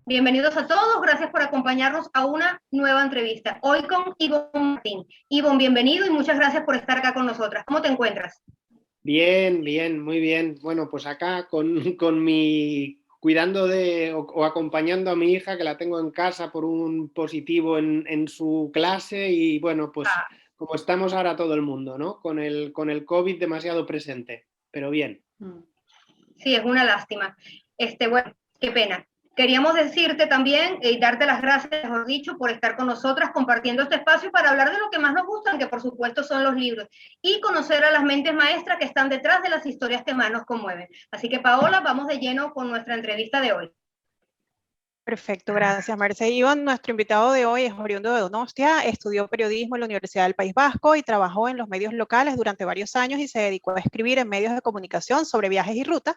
Bienvenidos a todos, gracias por acompañarnos a una nueva entrevista. Hoy con Ivonne Martín. Ivonne, bienvenido y muchas gracias por estar acá con nosotras. ¿Cómo te encuentras? Bien, bien, muy bien. Bueno, pues acá con mi cuidando o acompañando a mi hija que la tengo en casa por un positivo en su clase y bueno, pues Ah, como estamos ahora todo el mundo, ¿no? Con el COVID demasiado presente, pero bien. sí, es una lástima. Bueno, qué pena. Queríamos decirte también y darte las gracias, mejor dicho, por estar con nosotras compartiendo este espacio para hablar de lo que más nos gustan, que por supuesto son los libros, y conocer a las mentes maestras que están detrás de las historias que más nos conmueven. Así que, Paola, vamos de lleno con nuestra entrevista de hoy. Perfecto, gracias, Merce. Iván, nuestro invitado de hoy es oriundo de Donostia, estudió periodismo en la Universidad del País Vasco y trabajó en los medios locales durante varios años y se dedicó a escribir en medios de comunicación sobre viajes y rutas,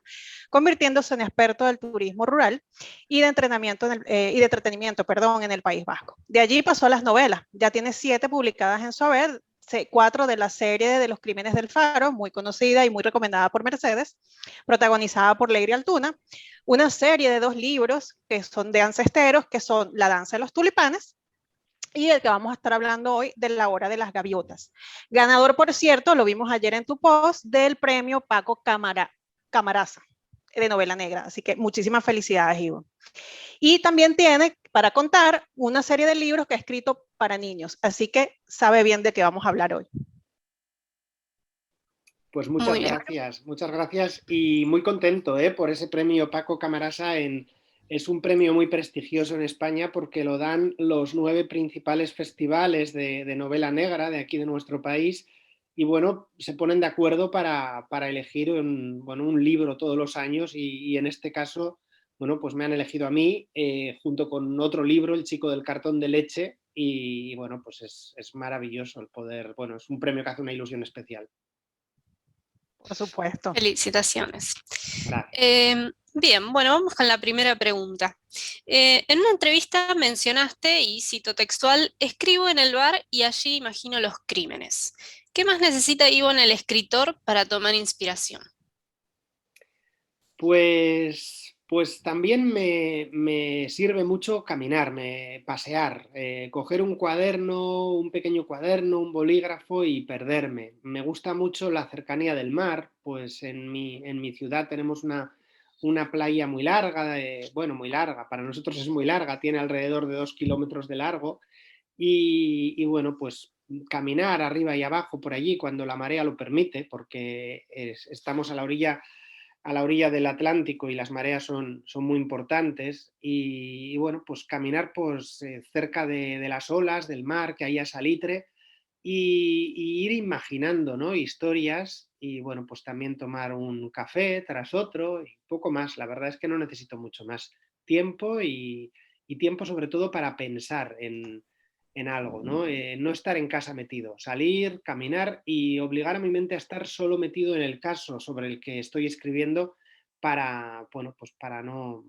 convirtiéndose en experto del turismo rural y de entrenamiento y de entretenimiento, perdón, en el País Vasco. De allí pasó a las novelas, ya tiene 7 publicadas en su haber, 4 de la serie de Los Crímenes del Faro, muy conocida y muy recomendada por Mercedes, protagonizada por Leiry Altuna, una serie de 2 libros que son de ancesteros, que son La danza de los tulipanes y el que vamos a estar hablando hoy de La hora de las gaviotas. Ganador, por cierto, lo vimos ayer en tu post, del premio Paco Camaraza de novela negra. Así que muchísimas felicidades, Ivo. Y también tiene para contar una serie de libros que ha escrito para niños. Así que sabe bien de qué vamos a hablar hoy. Pues Muy bien. muchas gracias y muy contento por ese premio Paco Camarasa. Es un premio muy prestigioso en España porque lo dan los 9 principales festivales de novela negra de aquí de nuestro país y bueno, se ponen de acuerdo para elegir un libro todos los años y en este caso, bueno, pues me han elegido a mí junto con otro libro, El chico del cartón de leche y bueno, pues es maravilloso el poder, bueno, es un premio que hace una ilusión especial. Por supuesto. Felicitaciones. Gracias. Bien, bueno, vamos con la primera pregunta. En una entrevista mencionaste, y cito textual, escribo en el bar y allí imagino los crímenes. ¿Qué más necesita Ivonne el escritor para tomar inspiración? Pues también me sirve mucho caminar, pasear, coger un cuaderno, un pequeño cuaderno, un bolígrafo y perderme. Me gusta mucho la cercanía del mar, pues en mi ciudad tenemos una playa muy larga, bueno, muy larga, para nosotros es muy larga, tiene alrededor de 2 kilómetros de largo y bueno, pues caminar arriba y abajo por allí cuando la marea lo permite, porque estamos a la orilla del Atlántico y las mareas son muy importantes y bueno, pues caminar pues, cerca de las olas, del mar, que haya salitre y ir imaginando, ¿no? Historias y bueno, pues también tomar un café tras otro y poco más. La verdad es que no necesito mucho más tiempo y tiempo sobre todo para pensar en algo, ¿no? No estar en casa metido, salir, caminar y obligar a mi mente a estar solo metido en el caso sobre el que estoy escribiendo para, bueno, pues para no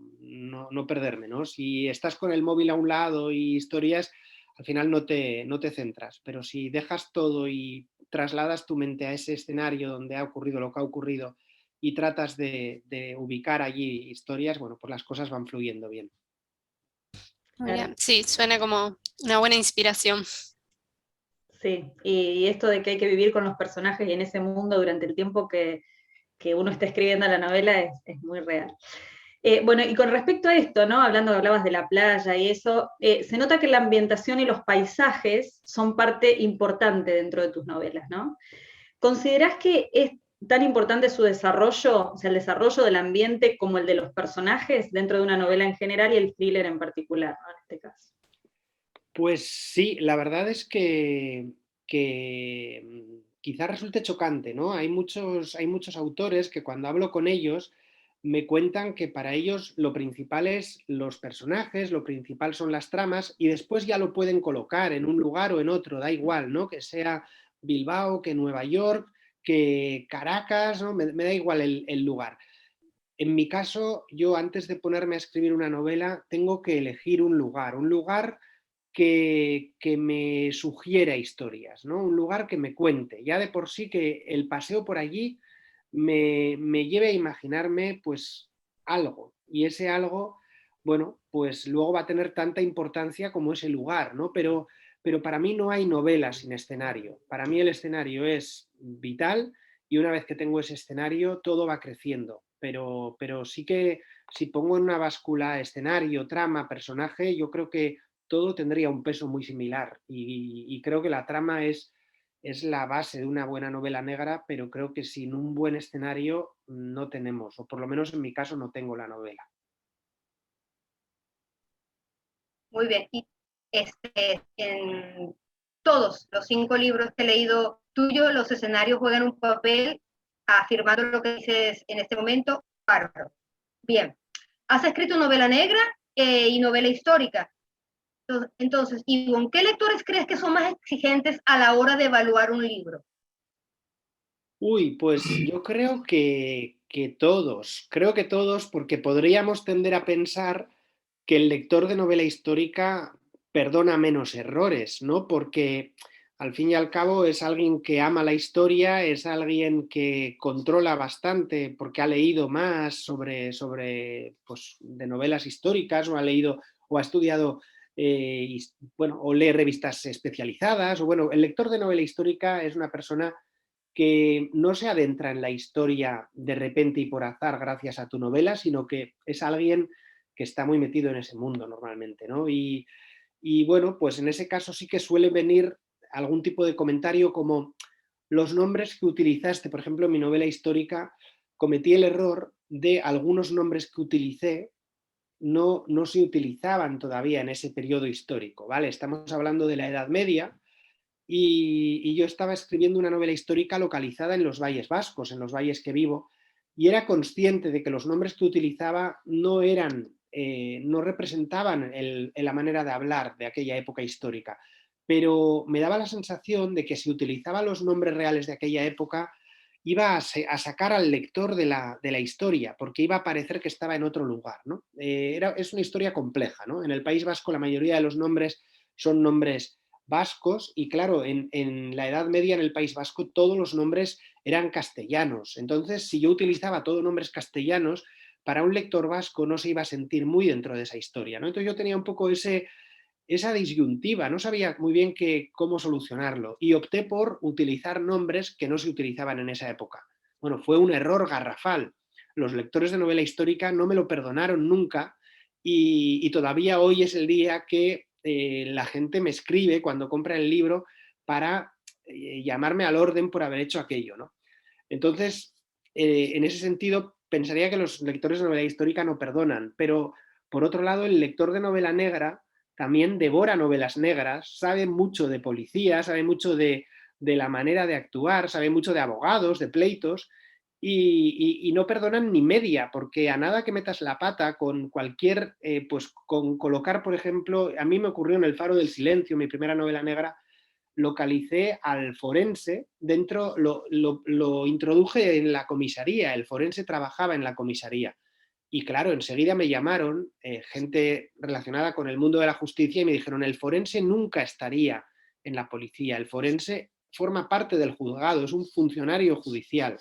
perderme, ¿no? Si estás con el móvil a un lado y historias, al final no te centras, pero si dejas todo y trasladas tu mente a ese escenario donde ha ocurrido lo que ha ocurrido y tratas de ubicar allí historias, bueno, pues las cosas van fluyendo bien. Muy Claro. bien, sí, suena como una buena inspiración. Sí, y esto de que hay que vivir con los personajes y en ese mundo durante el tiempo que uno está escribiendo la novela es muy real. Bueno, y con respecto a esto, ¿no? Hablando, hablabas de la playa y eso, se nota que la ambientación y los paisajes son parte importante dentro de tus novelas, ¿no? ¿Considerás que es tan importante su desarrollo, o sea, el desarrollo del ambiente como el de los personajes dentro de una novela en general y el thriller en particular, ¿no? En este caso. Pues sí, la verdad es que quizás resulte chocante, ¿no? Hay muchos autores que cuando hablo con ellos me cuentan que para ellos lo principal es los personajes, lo principal son las tramas y después ya lo pueden colocar en un lugar o en otro, da igual, ¿no? Que sea Bilbao, que Nueva York, que Caracas, ¿no? Me da igual el lugar. En mi caso, yo antes de ponerme a escribir una novela tengo que elegir un lugar que me sugiera historias, ¿no? Un lugar que me cuente. Ya de por sí que el paseo por allí me lleve a imaginarme pues algo. Y ese algo bueno, pues luego va a tener tanta importancia como ese lugar, ¿no? Pero para mí no hay novela sin escenario. Para mí el escenario es vital y una vez que tengo ese escenario todo va creciendo. Pero sí que si pongo en una báscula escenario, trama, personaje, yo creo que todo tendría un peso muy similar y creo que la trama es la base de una buena novela negra, pero creo que sin un buen escenario no tenemos, o por lo menos en mi caso no tengo la novela. Muy bien. Y en todos los 5 libros que he leído tuyo, los escenarios juegan un papel, afirmando lo que dices en este momento, bárbaro. Bien. Has escrito novela negra y novela histórica. Entonces, Ivonne, ¿qué lectores crees que son más exigentes a la hora de evaluar un libro? Uy, pues yo creo que todos, porque podríamos tender a pensar que el lector de novela histórica perdona menos errores, ¿no? Porque al fin y al cabo es alguien que ama la historia, es alguien que controla bastante porque ha leído más sobre pues, de novelas históricas o ha leído o ha estudiado, bueno, o lee revistas especializadas, o bueno, el lector de novela histórica es una persona que no se adentra en la historia de repente y por azar gracias a tu novela, sino que es alguien que está muy metido en ese mundo normalmente, ¿no? Y bueno, pues en ese caso sí que suele venir algún tipo de comentario como los nombres que utilizaste. Por ejemplo, en mi novela histórica cometí el error de algunos nombres que utilicé no se utilizaban todavía en ese periodo histórico, ¿vale? Estamos hablando de la Edad Media, y yo estaba escribiendo una novela histórica localizada en los valles vascos, en los valles que vivo, y era consciente de que los nombres que utilizaba no eran, no representaban la manera de hablar de aquella época histórica, pero me daba la sensación de que si utilizaba los nombres reales de aquella época iba a sacar al lector de la historia, porque iba a parecer que estaba en otro lugar, ¿no? Es una historia compleja, ¿no? En el País Vasco la mayoría de los nombres son nombres vascos y claro, en la Edad Media en el País Vasco todos los nombres eran castellanos. Entonces, si yo utilizaba todos nombres castellanos, para un lector vasco no se iba a sentir muy dentro de esa historia, ¿no? Entonces yo tenía un poco esa disyuntiva, no sabía muy bien cómo solucionarlo y opté por utilizar nombres que no se utilizaban en esa época. Bueno, fue un error garrafal. Los lectores de novela histórica no me lo perdonaron nunca y todavía hoy es el día que la gente me escribe cuando compra el libro para llamarme al orden por haber hecho aquello, ¿no? Entonces, en ese sentido, pensaría que los lectores de novela histórica no perdonan, pero por otro lado, el lector de novela negra también devora novelas negras, sabe mucho de policía, sabe mucho de la manera de actuar, sabe mucho de abogados, de pleitos, y no perdonan ni media, porque a nada que metas la pata con cualquier, pues con colocar, por ejemplo, a mí me ocurrió en El Faro del Silencio, mi primera novela negra, localicé al forense, lo introduje en la comisaría, el forense trabajaba en la comisaría. Y claro, enseguida me llamaron gente relacionada con el mundo de la justicia y me dijeron, el forense nunca estaría en la policía, el forense forma parte del juzgado, es un funcionario judicial.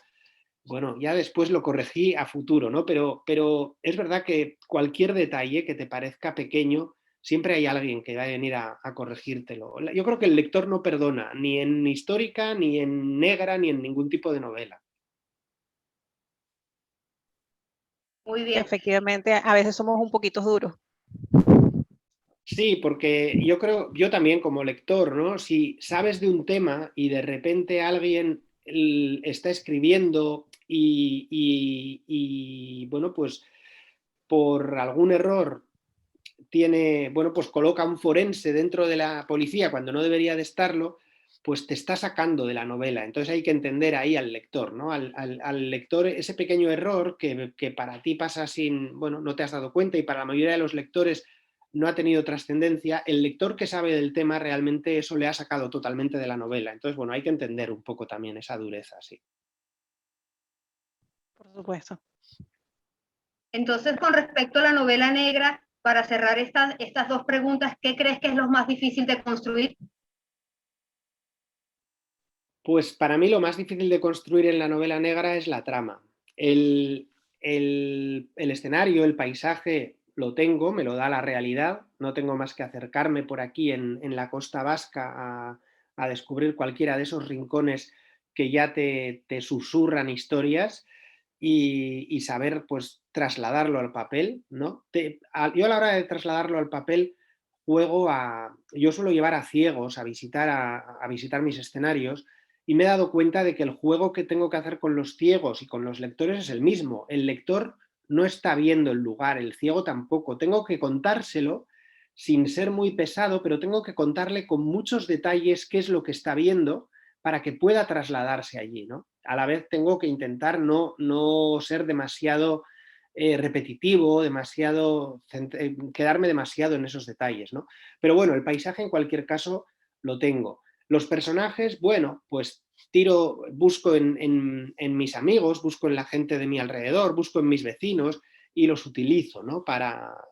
Bueno, ya después lo corregí a futuro, ¿no? Pero es verdad que cualquier detalle que te parezca pequeño, siempre hay alguien que va a venir a corregírtelo. Yo creo que el lector no perdona, ni en histórica, ni en negra, ni en ningún tipo de novela. Muy bien. Efectivamente, a veces somos un poquito duros. Sí, porque yo creo, yo también como lector, ¿no? Si sabes de un tema y de repente alguien está escribiendo bueno, pues por algún error tiene, bueno, pues coloca un forense dentro de la policía cuando no debería de estarlo, pues te está sacando de la novela. Entonces hay que entender ahí al lector, ¿no? Al lector ese pequeño error que para ti pasa sin, bueno, no te has dado cuenta y para la mayoría de los lectores no ha tenido trascendencia, el lector que sabe del tema realmente eso le ha sacado totalmente de la novela. Entonces, bueno, hay que entender un poco también esa dureza, sí. Por supuesto. Entonces, con respecto a la novela negra, para cerrar estas dos preguntas, ¿qué crees que es lo más difícil de construir? Pues para mí lo más difícil de construir en la novela negra es la trama. El escenario, el paisaje, lo tengo, me lo da la realidad, no tengo más que acercarme por aquí en la costa vasca a descubrir cualquiera de esos rincones que ya te susurran historias y saber pues trasladarlo al papel, ¿no? Yo a la hora de trasladarlo al papel yo suelo llevar a ciegos a visitar mis escenarios y me he dado cuenta de que el juego que tengo que hacer con los ciegos y con los lectores es el mismo. El lector no está viendo el lugar, el ciego tampoco. Tengo que contárselo sin ser muy pesado, pero tengo que contarle con muchos detalles qué es lo que está viendo para que pueda trasladarse allí, ¿no? A la vez tengo que intentar no ser demasiado repetitivo, quedarme demasiado en esos detalles, ¿no? Pero bueno, el paisaje en cualquier caso lo tengo. Los personajes, bueno, pues busco en mis amigos, busco en la gente de mi alrededor, busco en mis vecinos y los utilizo, ¿no?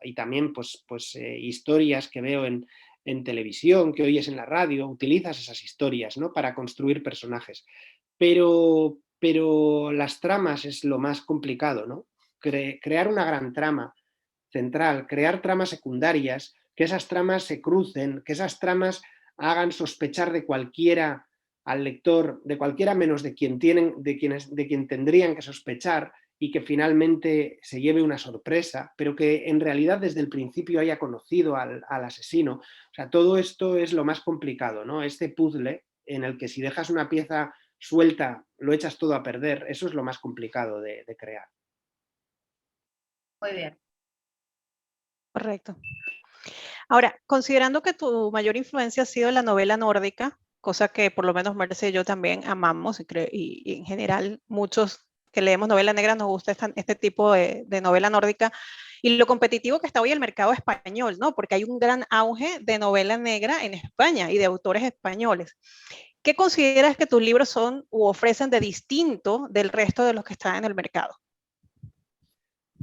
Y también historias que veo en televisión, que oyes en la radio, utilizas esas historias, ¿no? Para construir personajes. Pero las tramas es lo más complicado, ¿no? Crear una gran trama central, crear tramas secundarias, que esas tramas se crucen, que esas tramas hagan sospechar de cualquiera al lector, de cualquiera menos de quien tendrían que sospechar y que finalmente se lleve una sorpresa, pero que en realidad desde el principio haya conocido al asesino. O sea, todo esto es lo más complicado, ¿no? Este puzzle en el que si dejas una pieza suelta, lo echas todo a perder, eso es lo más complicado de crear. Muy bien. Correcto. Ahora, considerando que tu mayor influencia ha sido la novela nórdica, cosa que por lo menos Merce y yo también amamos, y en general muchos que leemos novela negra nos gusta este tipo de novela nórdica, y lo competitivo que está hoy el mercado español, ¿no? Porque hay un gran auge de novela negra en España y de autores españoles. ¿Qué consideras que tus libros son u ofrecen de distinto del resto de los que están en el mercado?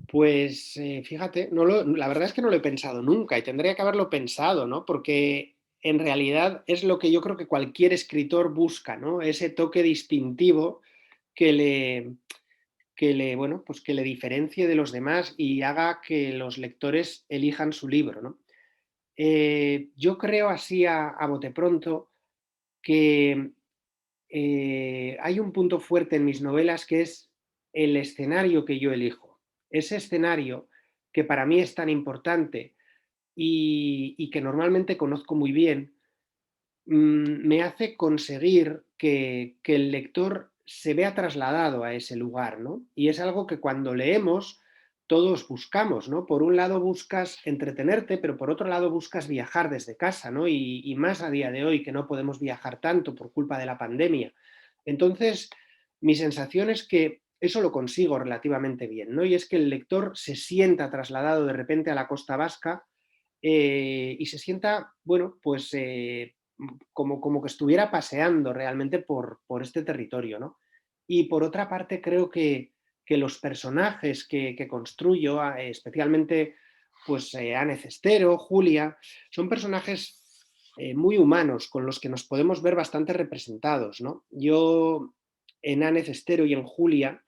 Pues fíjate, la verdad es que no lo he pensado nunca y tendría que haberlo pensado, ¿no? Porque en realidad es lo que yo creo que cualquier escritor busca, ¿no? Ese toque distintivo que le diferencie de los demás y haga que los lectores elijan su libro, ¿no? Yo creo así a bote pronto que hay un punto fuerte en mis novelas que es el escenario que yo elijo. Ese escenario que para mí es tan importante y que normalmente conozco muy bien, me hace conseguir que el lector se vea trasladado a ese lugar, ¿no? Y es algo que cuando leemos todos buscamos, ¿no? Por un lado buscas entretenerte, pero por otro lado buscas viajar desde casa, ¿no? Y más a día de hoy que no podemos viajar tanto por culpa de la pandemia. Entonces, mi sensación es que eso lo consigo relativamente bien, ¿no? Y es que el lector se sienta trasladado de repente a la costa vasca y se sienta, bueno, pues como que estuviera paseando realmente por este territorio, ¿no? Y por otra parte creo que los personajes que construyo, especialmente pues Anne Cestero, Julia, son personajes muy humanos con los que nos podemos ver bastante representados, ¿no? Yo en Anne Cestero y en Julia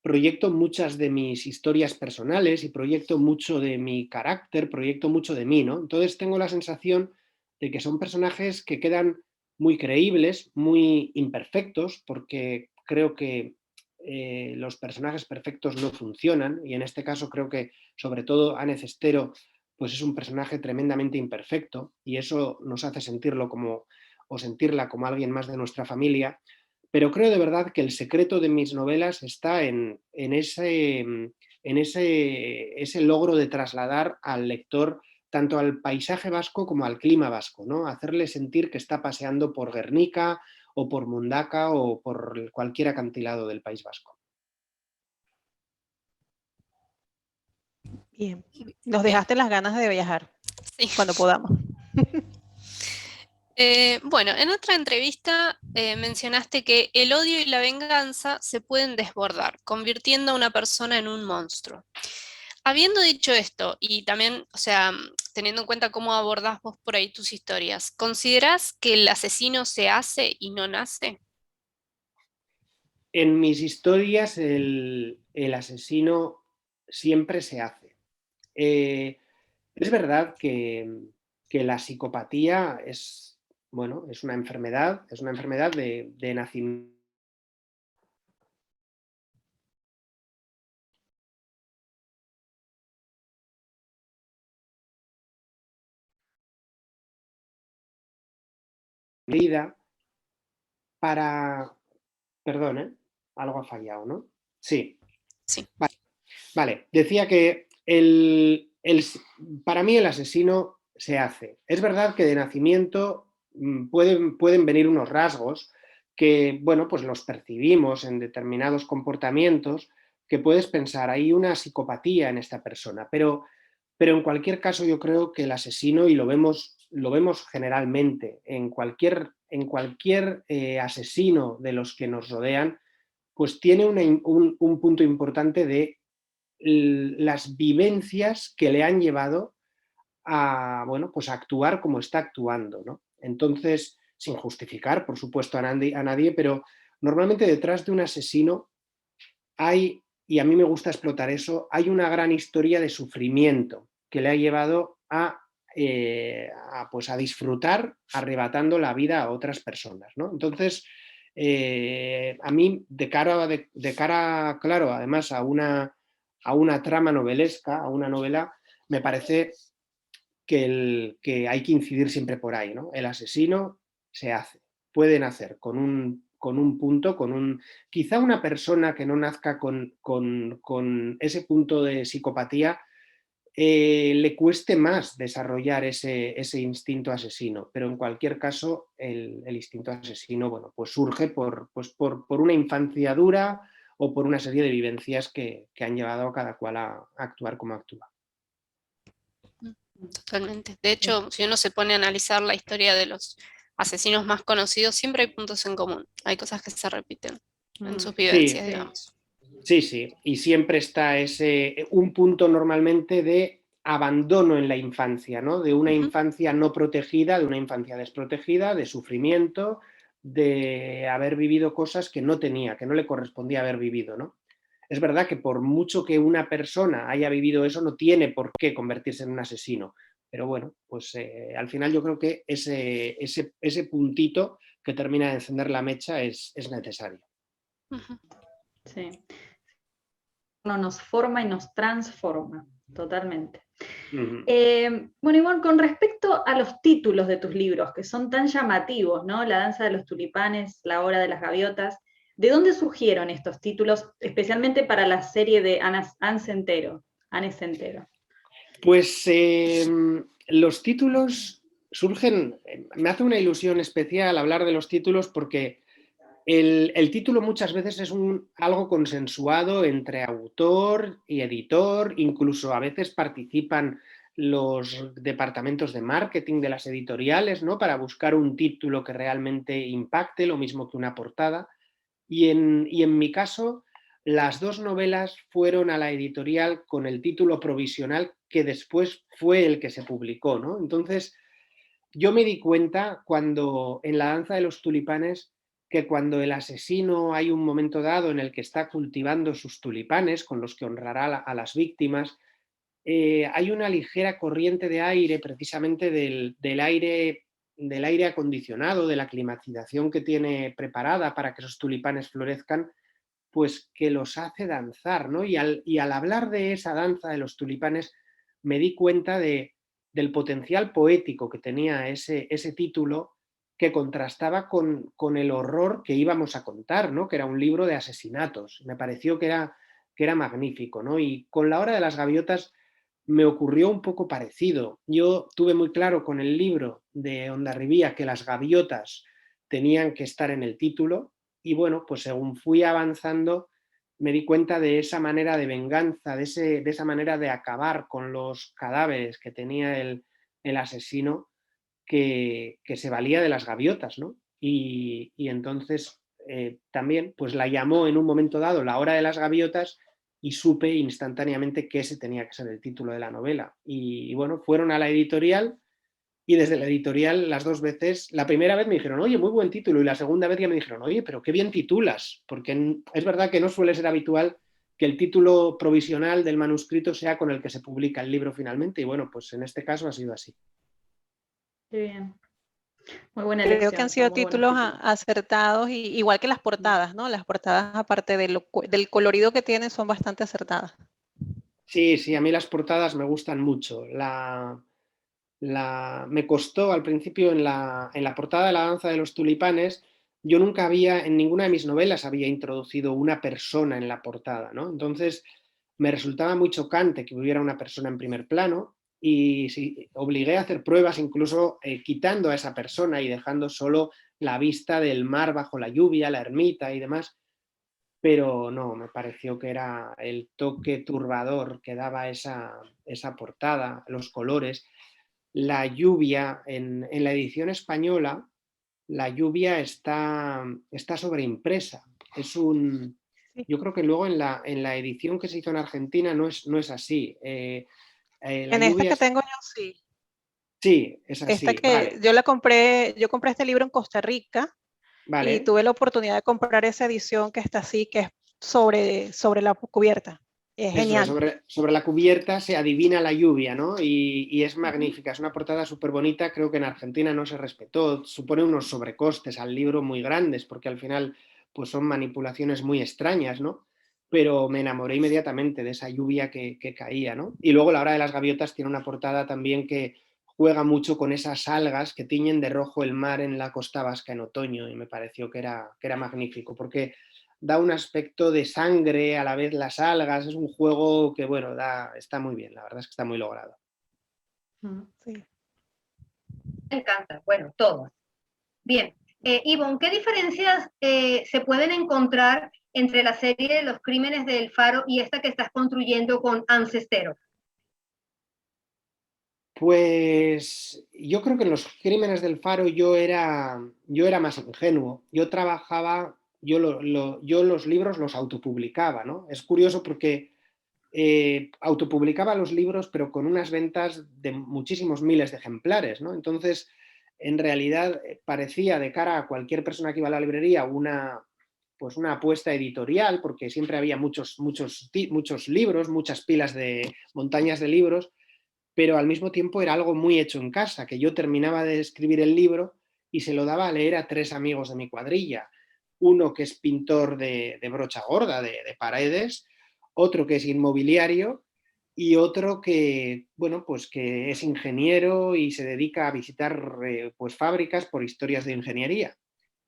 proyecto muchas de mis historias personales y proyecto mucho de mi carácter, proyecto mucho de mí, ¿no? Entonces tengo la sensación de que son personajes que quedan muy creíbles, muy imperfectos, porque creo que los personajes perfectos no funcionan y en este caso creo que sobre todo Anne Cestero pues es un personaje tremendamente imperfecto y eso nos hace sentirlo o sentirla como alguien más de nuestra familia. Pero creo de verdad que el secreto de mis novelas está en ese logro de trasladar al lector tanto al paisaje vasco como al clima vasco, ¿no? Hacerle sentir que está paseando por Guernica o por Mundaka o por cualquier acantilado del País Vasco. Bien, nos dejaste las ganas de viajar Sí. cuando podamos. Bueno, en otra entrevista mencionaste que el odio y la venganza se pueden desbordar, convirtiendo a una persona en un monstruo. Habiendo dicho esto, y también, o sea, teniendo en cuenta cómo abordás vos por ahí tus historias, ¿considerás que el asesino se hace y no nace? En mis historias el asesino siempre se hace. Es verdad que la psicopatía es, bueno, es una enfermedad de nacimiento. Para... Perdón, ¿eh? Algo ha fallado, ¿no? Sí. Sí. Vale. Decía que para mí el asesino se hace. Es verdad que de nacimiento pueden venir unos rasgos que, bueno, pues los percibimos en determinados comportamientos que puedes pensar, hay una psicopatía en esta persona, pero en cualquier caso yo creo que el asesino, y lo vemos generalmente en cualquier asesino de los que nos rodean, pues tiene un punto importante de las vivencias que le han llevado a, bueno, pues a actuar como está actuando, ¿no? Entonces, sin justificar, por supuesto, a nadie, pero normalmente detrás de un asesino hay, y a mí me gusta explotar eso, hay una gran historia de sufrimiento que le ha llevado pues a disfrutar arrebatando la vida a otras personas, ¿no? Entonces, a mí, de cara, claro, además a una trama novelesca, a una novela, me parece que hay que incidir siempre por ahí, ¿no? El asesino se hace, puede nacer con un punto, quizá una persona que no nazca con ese punto de psicopatía, le cueste más desarrollar ese instinto asesino, pero en cualquier caso el instinto asesino, bueno, pues surge por una infancia dura o por una serie de vivencias que han llevado a cada cual a actuar como actúa. Totalmente. De hecho, si uno se pone a analizar la historia de los asesinos más conocidos, siempre hay puntos en común. Hay cosas que se repiten en sus vivencias, sí, digamos. Sí. Y siempre está un punto normalmente de abandono en la infancia, ¿no? De una infancia no protegida, de una infancia desprotegida, de sufrimiento, de haber vivido cosas que no tenía, que no le correspondía haber vivido, ¿no? Es verdad que por mucho que una persona haya vivido eso, no tiene por qué convertirse en un asesino. Pero bueno, pues al final yo creo que ese puntito que termina de encender la mecha es necesario. Sí. Uno nos forma y nos transforma, totalmente. Bueno, Ivonne, con respecto a los títulos de tus libros, que son tan llamativos, ¿no? La danza de los tulipanes, La hora de las gaviotas, ¿de dónde surgieron estos títulos, especialmente para la serie de Anne Centero? Pues los títulos surgen, me hace una ilusión especial hablar de los títulos porque el título muchas veces es algo consensuado entre autor y editor, incluso a veces participan los departamentos de marketing de las editoriales, ¿no? Para buscar un título que realmente impacte, lo mismo que una portada. Y en mi caso, las dos novelas fueron a la editorial con el título provisional que después fue el que se publicó, ¿no? Entonces, yo me di cuenta cuando en La danza de los tulipanes que cuando el asesino hay un momento dado en el que está cultivando sus tulipanes con los que honrará a las víctimas, hay una ligera corriente de aire, precisamente del aire acondicionado, de la climatización que tiene preparada para que esos tulipanes florezcan, pues que los hace danzar, ¿no? Y al hablar de esa danza de los tulipanes, me di cuenta del potencial poético que tenía ese título, que contrastaba con el horror que íbamos a contar, ¿no? Que era un libro de asesinatos. Me pareció que era magnífico, ¿no? Y con La hora de las gaviotas me ocurrió un poco parecido. Yo tuve muy claro con el libro de Hondarribía que las gaviotas tenían que estar en el título y bueno, pues según fui avanzando me di cuenta de esa manera de venganza, de esa manera de acabar con los cadáveres que tenía el asesino, que se valía de las gaviotas, ¿no? Y entonces también pues la llamó en un momento dado La hora de las gaviotas y supe instantáneamente que ese tenía que ser el título de la novela. Y bueno, fueron a la editorial y desde la editorial las dos veces, la primera vez me dijeron, oye, muy buen título, y la segunda vez ya me dijeron, oye, pero qué bien titulas, porque es verdad que no suele ser habitual que el título provisional del manuscrito sea con el que se publica el libro finalmente, y bueno, pues en este caso ha sido así. Qué bien. Muy buena Creo elección. que han Son sido muy buenos títulos títulos. acertados, igual que las portadas, ¿no? Las portadas, aparte del colorido que tienen, son bastante acertadas. Sí, sí, a mí las portadas me gustan mucho. Me costó al principio en la portada de La danza de los tulipanes, yo nunca había, en ninguna de mis novelas había introducido una persona en la portada, ¿no? Entonces me resultaba muy chocante que hubiera una persona en primer plano y sí, obligué a hacer pruebas incluso quitando a esa persona y dejando solo la vista del mar bajo la lluvia, la ermita y demás, pero no, me pareció que era el toque turbador que daba esa portada, los colores. La lluvia, en la edición española, la lluvia está sobreimpresa. Sí. Yo creo que luego en la edición que se hizo en Argentina no es así. La En esta lluvia que tengo yo, sí. sí, es Esta así, que vale, yo compré este libro en Costa Rica y vale. tuve la oportunidad de comprar esa edición que está así, que es sobre la cubierta. Es Eso es, genial. sobre la cubierta se adivina la lluvia, ¿no? Y es magnífica, es una portada súper bonita, creo que en Argentina no se respetó, supone unos sobrecostes al libro muy grandes, porque al final pues son manipulaciones muy extrañas, ¿no? Pero me enamoré inmediatamente de esa lluvia que caía, ¿no? Y luego La hora de las gaviotas tiene una portada también que juega mucho con esas algas que tiñen de rojo el mar en la costa vasca en otoño, y me pareció que era magnífico, porque da un aspecto de sangre, a la vez las algas, es un juego que, bueno, está muy bien, la verdad es que está muy logrado. Sí. Me encanta, bueno, todo. Bien, Ivonne, ¿qué diferencias se pueden encontrar entre la serie de los crímenes del Faro y esta que estás construyendo con Ancestero? Pues yo creo que en los crímenes del Faro yo era más ingenuo. Yo trabajaba, yo los libros los autopublicaba, ¿no? Es curioso porque autopublicaba los libros, pero con unas ventas de muchísimos miles de ejemplares, ¿no? Entonces, en realidad, parecía de cara a cualquier persona que iba a la librería pues una apuesta editorial, porque siempre había muchos libros, muchas pilas de montañas de libros, pero al mismo tiempo era algo muy hecho en casa, que yo terminaba de escribir el libro y se lo daba a leer a 3 amigos de mi cuadrilla. Uno que es pintor de brocha gorda, de paredes, otro que es inmobiliario y otro que, bueno, pues que es ingeniero y se dedica a visitar pues fábricas por historias de ingeniería.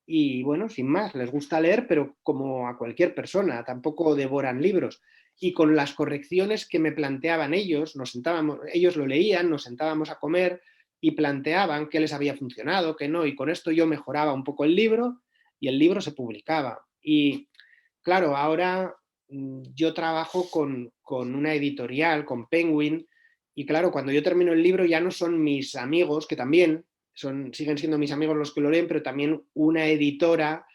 Y bueno, sin más, les gusta leer, pero como a cualquier persona, tampoco devoran libros. Y con las correcciones que me planteaban ellos, ellos lo leían, nos sentábamos a comer y planteaban qué les había funcionado, qué no, y con esto yo mejoraba un poco el libro y el libro se publicaba. Y claro, ahora yo trabajo con una editorial, con Penguin, y claro, cuando yo termino el libro ya no son mis amigos, que también siguen siendo mis amigos los que lo leen, pero también una editora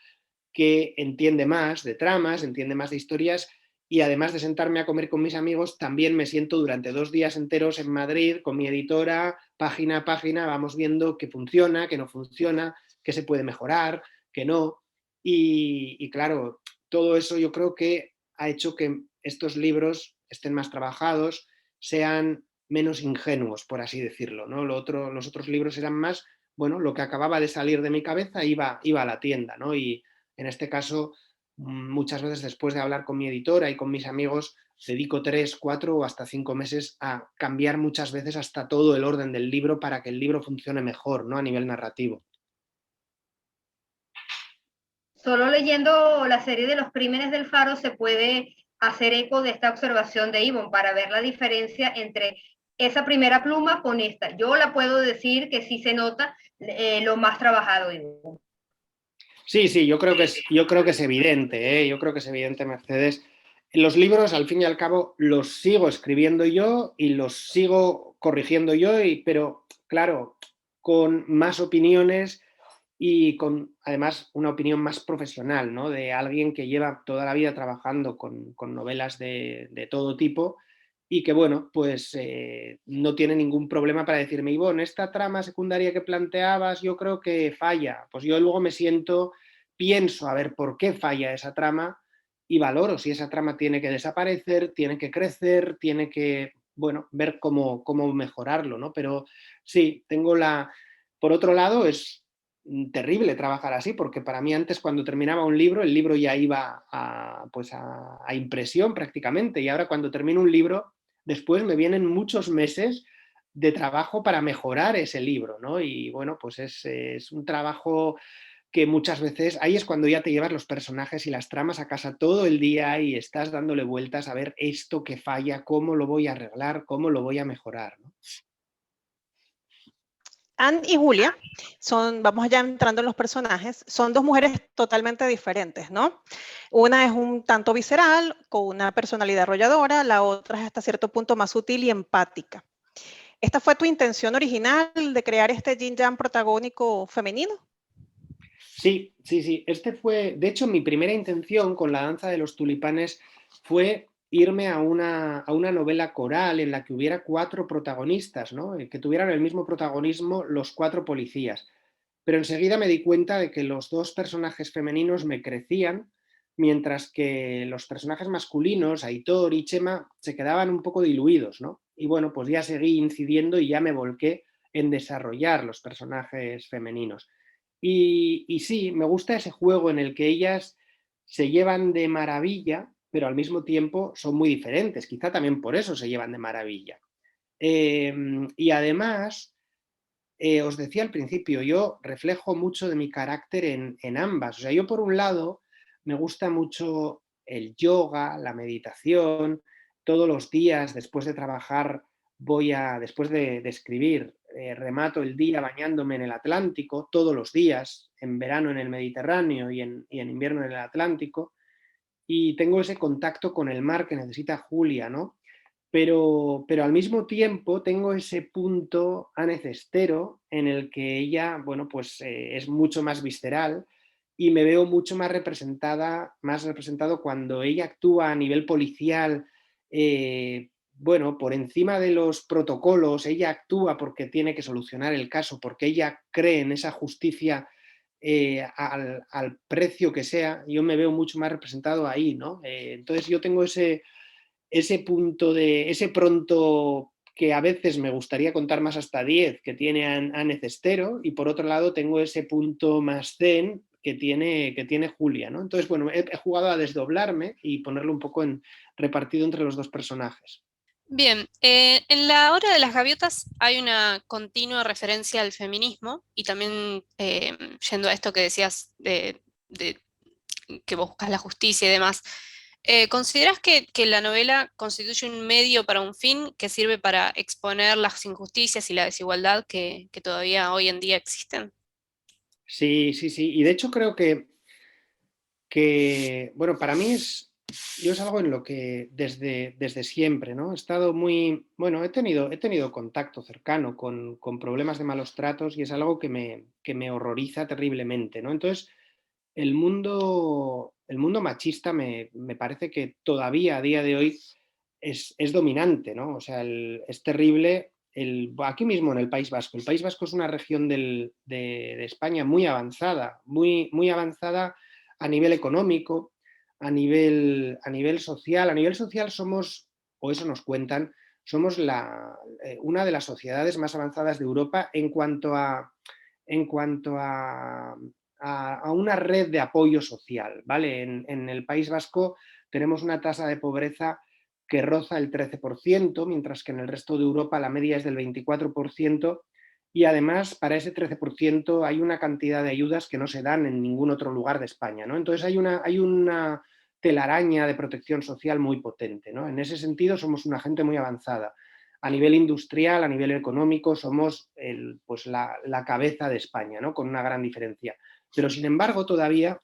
que entiende más de tramas, entiende más de historias, y además de sentarme a comer con mis amigos, también me siento durante 2 días enteros en Madrid con mi editora, página a página, vamos viendo qué funciona, qué no funciona, qué se puede mejorar, qué no. Y claro, todo eso yo creo que ha hecho que estos libros estén más trabajados, sean menos ingenuos, por así decirlo, ¿no? Los otros libros eran más, bueno, lo que acababa de salir de mi cabeza iba a la tienda, ¿no? Y en este caso, muchas veces después de hablar con mi editora y con mis amigos, dedico 3, 4 o hasta 5 meses a cambiar muchas veces hasta todo el orden del libro para que el libro funcione mejor, ¿no? A nivel narrativo. Solo leyendo la serie de los crímenes del Faro se puede hacer eco de esta observación de Ivonne para ver la diferencia entre esa primera pluma con esta. Yo la puedo decir que sí se nota lo más trabajado, Ivonne. Sí, sí, yo creo que es evidente, ¿eh? Yo creo que es evidente, Mercedes. Los libros, al fin y al cabo, los sigo escribiendo yo y los sigo corrigiendo yo, pero claro, con más opiniones y con además una opinión más profesional, ¿no? De alguien que lleva toda la vida trabajando con novelas de todo tipo y que, bueno, pues no tiene ningún problema para decirme, Ivonne, esta trama secundaria que planteabas yo creo que falla. Pues yo luego me siento, pienso a ver por qué falla esa trama y valoro si esa trama tiene que desaparecer, tiene que crecer, tiene que, bueno, ver cómo mejorarlo, ¿no? Pero sí, por otro lado, es terrible trabajar así, porque para mí antes, cuando terminaba un libro, el libro ya iba pues a impresión prácticamente, y ahora cuando termino un libro, después me vienen muchos meses de trabajo para mejorar ese libro, ¿no? Y bueno, pues es un trabajo que muchas veces, ahí es cuando ya te llevas los personajes y las tramas a casa todo el día y estás dándole vueltas a ver esto que falla, cómo lo voy a arreglar, cómo lo voy a mejorar, ¿no? Anne y Julia vamos ya entrando en los personajes, son dos mujeres totalmente diferentes, ¿no? Una es un tanto visceral, con una personalidad arrolladora, la otra es hasta cierto punto más sutil y empática. ¿Esta fue tu intención original de crear este yin yang protagónico femenino? Sí. Este fue, de hecho, mi primera intención con La danza de los tulipanes fue irme a una novela coral en la que hubiera 4 protagonistas, ¿no? Que tuvieran el mismo protagonismo los 4 policías. Pero enseguida me di cuenta de que los 2 personajes femeninos me crecían, mientras que los personajes masculinos, Aitor y Chema, se quedaban un poco diluidos, ¿no? Y bueno, pues ya seguí incidiendo y ya me volqué en desarrollar los personajes femeninos. Y sí, me gusta ese juego en el que ellas se llevan de maravilla, pero al mismo tiempo son muy diferentes. Quizá también por eso se llevan de maravilla. Y además, os decía al principio, yo reflejo mucho de mi carácter en ambas. O sea, yo por un lado me gusta mucho el yoga, la meditación. Todos los días después de trabajar después de escribir, remato el día bañándome en el Atlántico, todos los días, en verano en el Mediterráneo y en invierno en el Atlántico. Y tengo ese contacto con el mar que necesita Julia, ¿no? Pero al mismo tiempo tengo ese punto anecestero en el que ella, bueno, pues es mucho más visceral y me veo mucho más representado cuando ella actúa a nivel policial, bueno, por encima de los protocolos. Ella actúa porque tiene que solucionar el caso, porque ella cree en esa justicia al precio que sea. Yo me veo mucho más representado ahí, ¿no? Entonces yo tengo ese punto ese pronto que a veces me gustaría contar más hasta 10 que tiene Anne Cestero, y por otro lado tengo ese punto más zen que tiene Julia, ¿no? Entonces, bueno, he jugado a desdoblarme y ponerlo un poco repartido entre los 2 personajes. Bien, en La hora de las gaviotas hay una continua referencia al feminismo y también yendo a esto que decías de que buscas la justicia y demás. ¿Consideras que la novela constituye un medio para un fin que sirve para exponer las injusticias y la desigualdad que todavía hoy en día existen? Sí. Y de hecho creo que bueno, para mí yo es algo en lo que desde siempre, ¿no? He estado bueno, he tenido contacto cercano con problemas de malos tratos, y es algo que me horroriza terriblemente, ¿no? Entonces, el mundo machista me parece que todavía a día de hoy es dominante, ¿no? O sea, es terrible. Aquí mismo en el País Vasco. El País Vasco es una región de España muy avanzada, muy avanzada a nivel económico, a nivel social. A nivel social somos, o eso nos cuentan, somos una de las sociedades más avanzadas de Europa en cuanto a una red de apoyo social, ¿vale? En el País Vasco tenemos una tasa de pobreza que roza el 13%, mientras que en el resto de Europa la media es del 24%, y además para ese 13% hay una cantidad de ayudas que no se dan en ningún otro lugar de España, ¿no? Entonces hay una telaraña de protección social muy potente, ¿no? En ese sentido somos una gente muy avanzada. A nivel industrial, a nivel económico, somos pues la cabeza de España, ¿no? Con una gran diferencia. Pero sin embargo todavía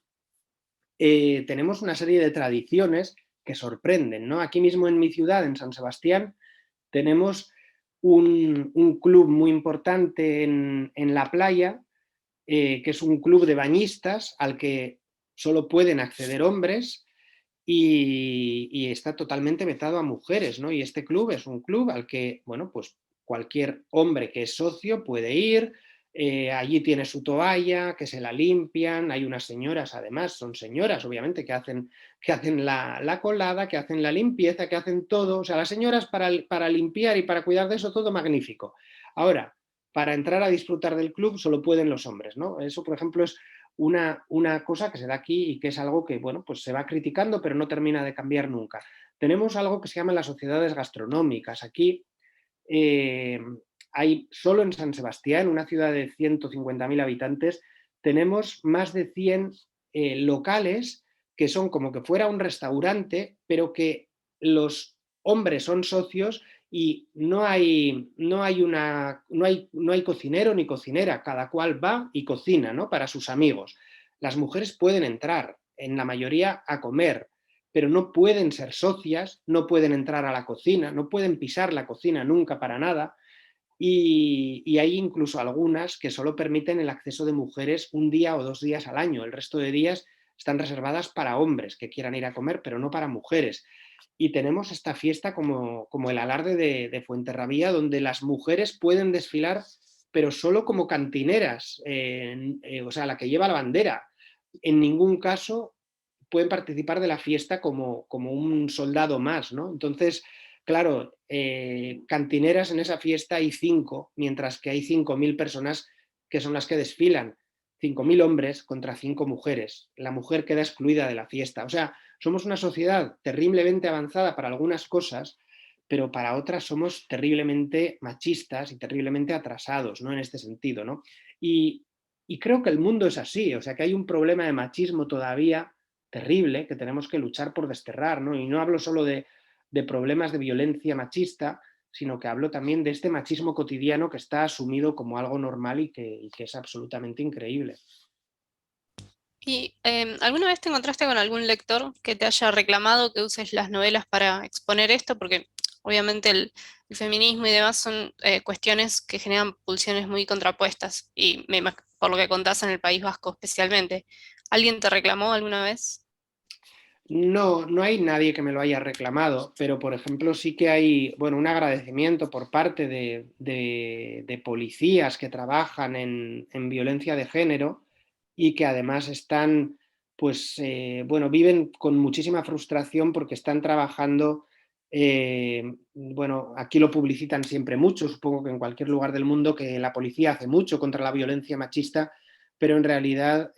tenemos una serie de tradiciones que sorprenden, ¿no? Aquí mismo en mi ciudad, en San Sebastián, tenemos un club muy importante en la playa, que es un club de bañistas al que solo pueden acceder hombres, y está totalmente vetado a mujeres, ¿no? Y este club es un club al que, bueno, pues cualquier hombre que es socio puede ir, allí tiene su toalla, que se la limpian, hay unas señoras, además, son señoras, obviamente, que hacen la colada, que hacen la limpieza, que hacen todo. O sea, las señoras para limpiar y para cuidar de eso, todo magnífico. Ahora, para entrar a disfrutar del club solo pueden los hombres, ¿no? Eso, por ejemplo, es una cosa que se da aquí y que es algo que, bueno, pues se va criticando, pero no termina de cambiar nunca. Tenemos algo que se llama las sociedades gastronómicas. Aquí hay solo en San Sebastián, una ciudad de 150.000 habitantes, tenemos más de 100 locales que son como que fuera un restaurante, pero que los hombres son socios y no hay cocinero ni cocinera, cada cual va y cocina, ¿no? Para sus amigos. Las mujeres pueden entrar, en la mayoría, a comer, pero no pueden ser socias, no pueden entrar a la cocina, no pueden pisar la cocina nunca para nada. Y hay incluso algunas que solo permiten el acceso de mujeres un día o 2 días al año. El resto de días están reservadas para hombres que quieran ir a comer, pero no para mujeres. Y tenemos esta fiesta como el alarde de Fuenterrabía, donde las mujeres pueden desfilar, pero solo como cantineras, o sea, la que lleva la bandera. En ningún caso pueden participar de la fiesta como un soldado más, ¿no? Entonces, claro, cantineras en esa fiesta hay 5, mientras que hay 5.000 personas que son las que desfilan. 5.000 hombres contra 5 mujeres. La mujer queda excluida de la fiesta. O sea, somos una sociedad terriblemente avanzada para algunas cosas, pero para otras somos terriblemente machistas y terriblemente atrasados, ¿no? En este sentido, ¿no? Y creo que el mundo es así, o sea, que hay un problema de machismo todavía terrible que tenemos que luchar por desterrar, ¿no? Y no hablo solo de problemas de violencia machista, sino que hablo también de este machismo cotidiano que está asumido como algo normal y que es absolutamente increíble. ¿Y alguna vez te encontraste con algún lector que te haya reclamado que uses las novelas para exponer esto? Porque obviamente el feminismo y demás son cuestiones que generan pulsiones muy contrapuestas y por lo que contás en el País Vasco especialmente. ¿Alguien te reclamó alguna vez? No, no hay nadie que me lo haya reclamado, pero por ejemplo sí que hay, bueno, un agradecimiento por parte de policías que trabajan en violencia de género y que además están, pues, bueno, viven con muchísima frustración porque están trabajando, bueno, aquí lo publicitan siempre mucho, supongo que en cualquier lugar del mundo, que la policía hace mucho contra la violencia machista, pero en realidad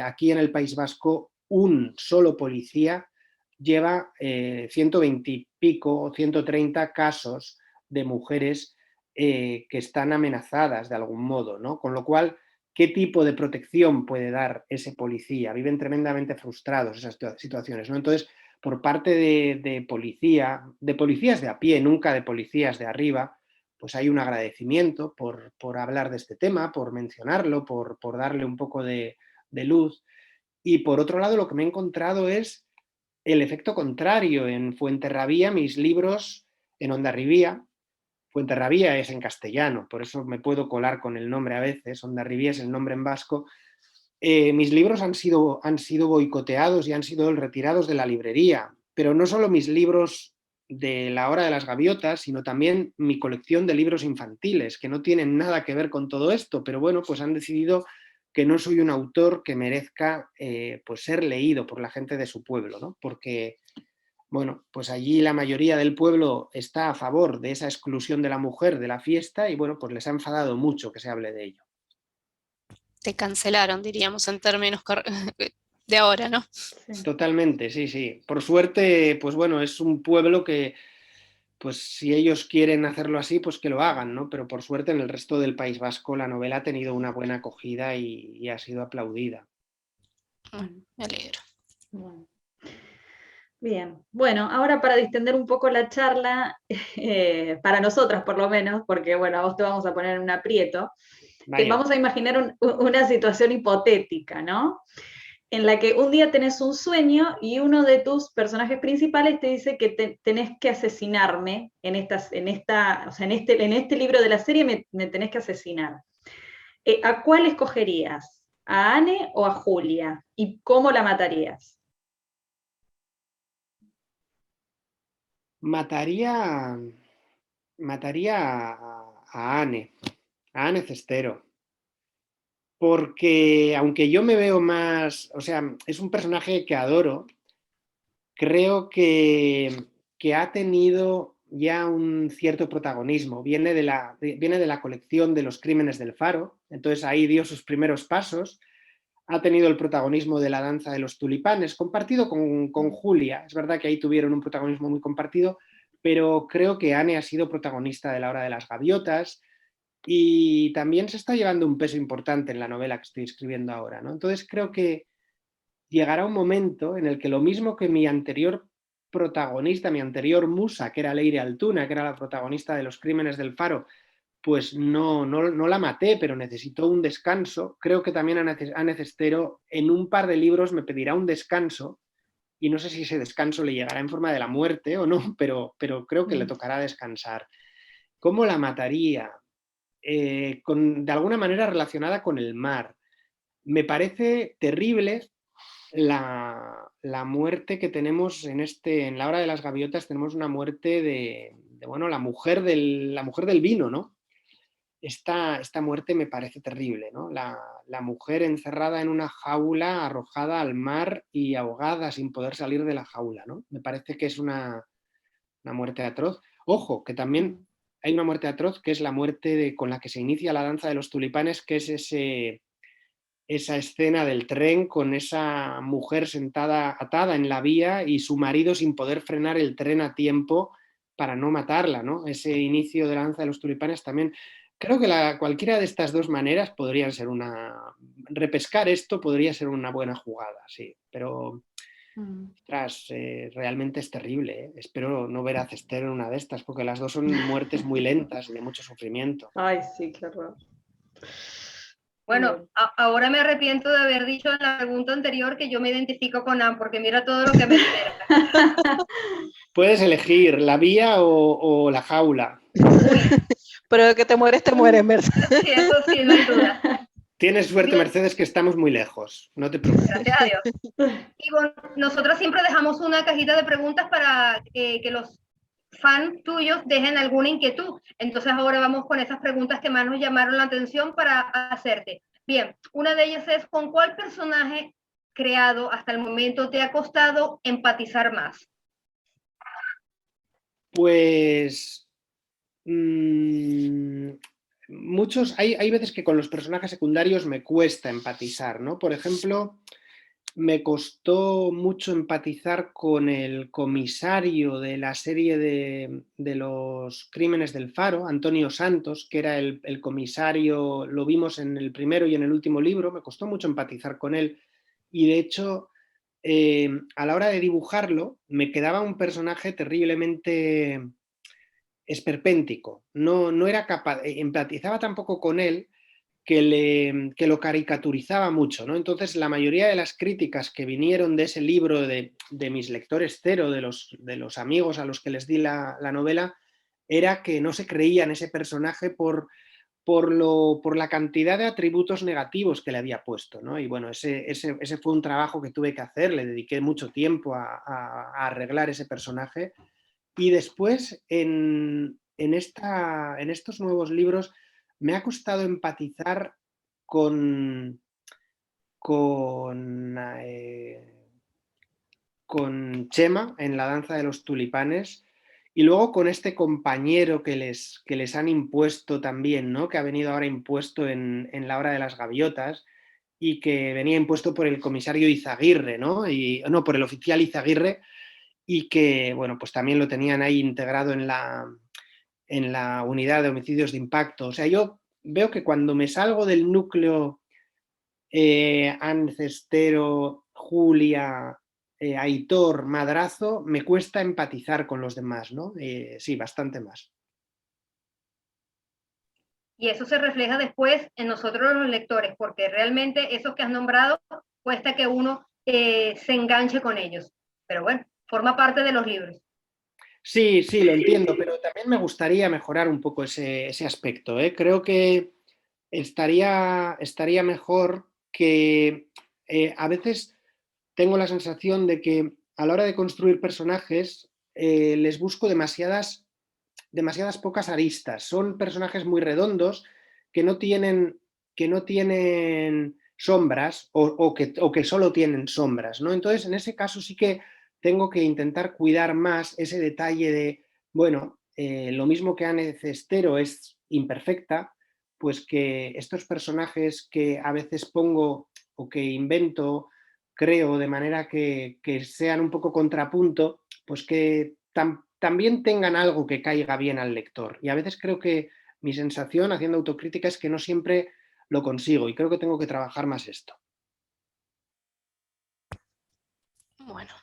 aquí en el País Vasco un solo policía lleva 120 y pico o 130 casos de mujeres que están amenazadas de algún modo, ¿no? Con lo cual, ¿qué tipo de protección puede dar ese policía? Viven tremendamente frustrados esas situaciones, ¿no? Entonces, por parte de policías de a pie, nunca de policías de arriba, pues hay un agradecimiento por hablar de este tema, por mencionarlo, por darle un poco de luz. Y por otro lado, lo que me he encontrado es el efecto contrario. En Fuenterrabía, mis libros, en Hondarribía, Fuenterrabía es en castellano, por eso me puedo colar con el nombre a veces, Hondarribía es el nombre en vasco, mis libros han sido boicoteados y han sido retirados de la librería, pero no solo mis libros de La Hora de las Gaviotas, sino también mi colección de libros infantiles, que no tienen nada que ver con todo esto, pero bueno, pues han decidido que no soy un autor que merezca pues ser leído por la gente de su pueblo, ¿no? Porque, bueno, pues allí la mayoría del pueblo está a favor de esa exclusión de la mujer de la fiesta y bueno, pues les ha enfadado mucho que se hable de ello. Te cancelaron, diríamos, en términos de ahora, ¿no? Sí. Totalmente, sí, sí. Por suerte, pues bueno, es un pueblo que, pues si ellos quieren hacerlo así, pues que lo hagan, ¿no? Pero por suerte en el resto del País Vasco la novela ha tenido una buena acogida y ha sido aplaudida. Bueno, me alegro. Bueno. Bien, bueno, ahora para distender un poco la charla, para nosotras por lo menos, porque bueno, a vos te vamos a poner en un aprieto, Vaya. vamos a imaginar una situación hipotética, ¿no? En la que un día tenés un sueño y uno de tus personajes principales te dice que tenés que asesinarme en este libro de la serie me tenés que asesinar. ¿A cuál escogerías? ¿A Anne o a Julia? ¿Y cómo la matarías? Mataría a Anne Cestero. porque aunque yo me veo más, o sea, es un personaje que adoro, creo que ha tenido ya un cierto protagonismo. Viene de la colección de los Crímenes del Faro, entonces ahí dio sus primeros pasos. Ha tenido el protagonismo de La danza de los tulipanes, compartido con Julia. Es verdad que ahí tuvieron un protagonismo muy compartido, pero creo que Anne ha sido protagonista de La hora de las gaviotas y también se está llevando un peso importante en la novela que estoy escribiendo ahora, ¿no? Entonces creo que llegará un momento en el que lo mismo que mi anterior protagonista, mi anterior musa, que era Leire Altuna, que era la protagonista de Los Crímenes del Faro, pues no la maté, pero necesitó un descanso. Creo que también Anne Cestero en un par de libros me pedirá un descanso y no sé si ese descanso le llegará en forma de la muerte o no, pero creo que le tocará descansar. ¿Cómo la mataría? De alguna manera relacionada con el mar. Me parece terrible la muerte que tenemos en La hora de las gaviotas. Tenemos una muerte de la mujer del vino, ¿no? Esta muerte me parece terrible, ¿no? La mujer encerrada en una jaula, arrojada al mar y ahogada sin poder salir de la jaula, ¿no? Me parece que es una muerte atroz. Ojo, que también hay una muerte atroz, que es la muerte con la que se inicia La danza de los tulipanes, que es esa escena del tren con esa mujer sentada atada en la vía y su marido sin poder frenar el tren a tiempo para no matarla, ¿no? Ese inicio de La danza de los tulipanes también. Creo que cualquiera de estas dos maneras podrían ser repescar esto podría ser una buena jugada, sí, pero realmente es terrible, ¿eh? Espero no ver a Cestero en una de estas, porque las dos son muertes muy lentas y de mucho sufrimiento. Ay, sí, qué horror. Bueno, ahora me arrepiento de haber dicho en la pregunta anterior que yo me identifico con Anne, porque mira todo lo que me espera. Puedes elegir la vía o la jaula. Pero de que te mueres, Mercedes. Sí, eso sí, no hay duda. Tienes suerte, Bien. Mercedes, que estamos muy lejos. No te preocupes. Gracias a Dios. Y bueno, nosotros siempre dejamos una cajita de preguntas para que los fans tuyos dejen alguna inquietud. Entonces ahora vamos con esas preguntas que más nos llamaron la atención para hacerte. Bien, una de ellas es: ¿con cuál personaje creado hasta el momento te ha costado empatizar más? Pues hay veces que con los personajes secundarios me cuesta empatizar, ¿no? Por ejemplo, me costó mucho empatizar con el comisario de la serie de los Crímenes del Faro, Antonio Santos, que era el comisario. Lo vimos en el primero y en el último libro. Me costó mucho empatizar con él y de hecho a la hora de dibujarlo me quedaba un personaje terriblemente esperpéntico. No era capaz, empatizaba tampoco con él, que lo caricaturizaba mucho, ¿no? Entonces, la mayoría de las críticas que vinieron de ese libro de mis lectores cero, de los amigos a los que les di la novela, era que no se creían ese personaje por la cantidad de atributos negativos que le había puesto, ¿no? Y bueno, ese fue un trabajo que tuve que hacer, le dediqué mucho tiempo a arreglar ese personaje. Y después, en estos nuevos libros, me ha costado empatizar con Chema en La danza de los tulipanes y luego con este compañero que les han impuesto también, ¿no? Que ha venido ahora impuesto en La hora de las gaviotas y que venía impuesto por el comisario Izaguirre, ¿no? Por el oficial Izaguirre, y que, bueno, pues también lo tenían ahí integrado en la unidad de homicidios de impacto. O sea, yo veo que cuando me salgo del núcleo Anne Cestero, Julia, Aitor, Madrazo, me cuesta empatizar con los demás, ¿no? Sí, bastante más. Y eso se refleja después en nosotros los lectores, porque realmente esos que has nombrado cuesta que uno se enganche con ellos. Pero bueno, forma parte de los libros. Sí, lo entiendo, pero también me gustaría mejorar un poco ese aspecto, ¿eh? Creo que estaría mejor que a veces tengo la sensación de que a la hora de construir personajes les busco demasiadas pocas aristas. Son personajes muy redondos que no tienen no tienen sombras o que solo tienen sombras, ¿no? Entonces, en ese caso sí que tengo que intentar cuidar más ese detalle de, bueno, lo mismo que Anne Cestero es imperfecta, pues que estos personajes que a veces pongo o que invento, creo, de manera que sean un poco contrapunto, pues que también tengan algo que caiga bien al lector. Y a veces creo que mi sensación haciendo autocrítica es que no siempre lo consigo y creo que tengo que trabajar más esto. Bueno.